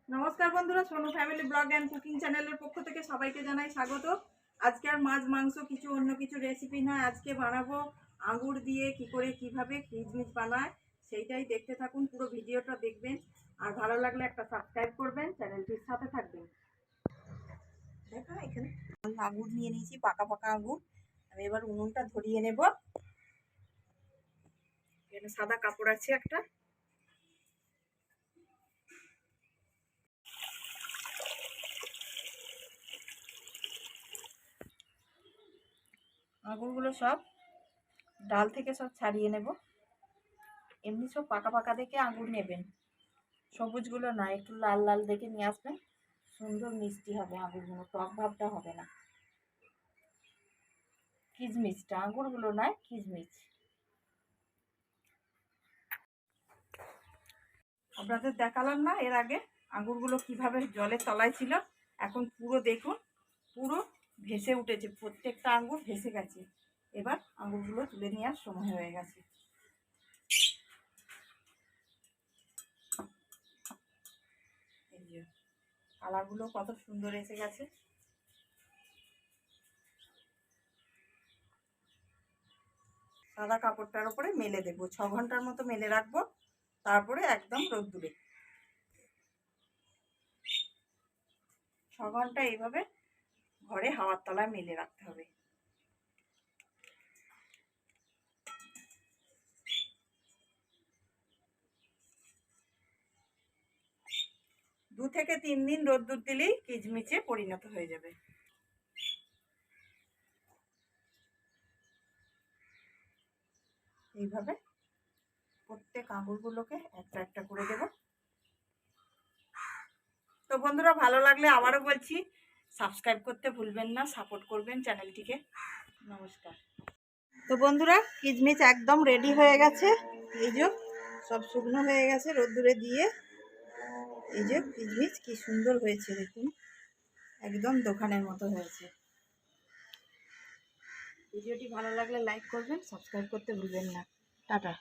নমস্কার বন্ধুরা, Sonu family blog and cooking চ্যানেলের পক্ষ থেকে সবাইকে জানাই স্বাগত। আজকে আর মাছ মাংস অন্য কিছু রেসিপি নয়, আজকে বানাবো আঙুর দিয়ে কিভাবে কিচমিচ বানায় সেইটাই দেখতে থাকুন, পুরো ভিডিওটা দেখবেন। আর ভালো লাগলে একটা সাবস্ক্রাইব করবেন, চ্যানেলটির সাথে থাকবেন। দেখো এখানে আঙুর নিয়ে নিয়েছি, পাকা পাকা আঙুর। আমি এবার উনুনটা ধরিয়ে নেব। এখানে সাদা কাপড় আছে একটা। আঙুরগুলো সব ডাল থেকে সব ছাড়িয়ে নেব। এমনি সব পাকা পাকা দেখে আঙুর নেবেন, সবুজগুলো না, একটু লাল লাল দেখে নিয়ে আসবেন। সুন্দর মিষ্টি হবে আঙুরগুলো, টক ভাবটা হবে না। কিচমিচটা, আঙুরগুলো নয়, কিচমিচ। আপনাদের দেখালাম না এর আগে আঙুরগুলো কিভাবে জলের তলায় ছিল, এখন পুরো দেখুন, পুরো ভেসে উঠেছে, প্রত্যেকটা আঙুর ভেসে গেছে। এবার আঙুরগুলো তুলে নেওয়ার সময় হয়ে গেছে। এই যে কালারগুলো কত সুন্দর এসে গেছে। সাদা কাপড়টার উপরে মেলে দেবো, 6 ঘন্টার মতো মেলে রাখবো, তারপরে একদম রোদ্দুরে 6 ঘন্টা এইভাবে ঘরে হাওয়ার তলায় মেলে রাখতে হবে। 2 থেকে 3 দিন রোদ্দুর দিলেই কিচমিচে পরিণত হয়ে যাবে। এইভাবে প্রত্যেক আঙুরগুলোকে একটা একটা করে দেব। তো বন্ধুরা, ভালো লাগলে আবারও বলছি, সাবস্ক্রাইব করতে ভুলবেন না, সাপোর্ট করবেন চ্যানেলটিকে। নমস্কার। তো বন্ধুরা, কিচমিচ একদম রেডি হয়ে গেছে। এই যে সব শুকনো হয়ে গেছে রোদ্দুরে দিয়ে। এই যে কিচমিচ কি সুন্দর হয়েছে দেখুন, একদম দোকানের মতো হয়েছে। ভিডিওটি ভালো লাগলে লাইক করবেন, সাবস্ক্রাইব করতে ভুলবেন না। টাটা।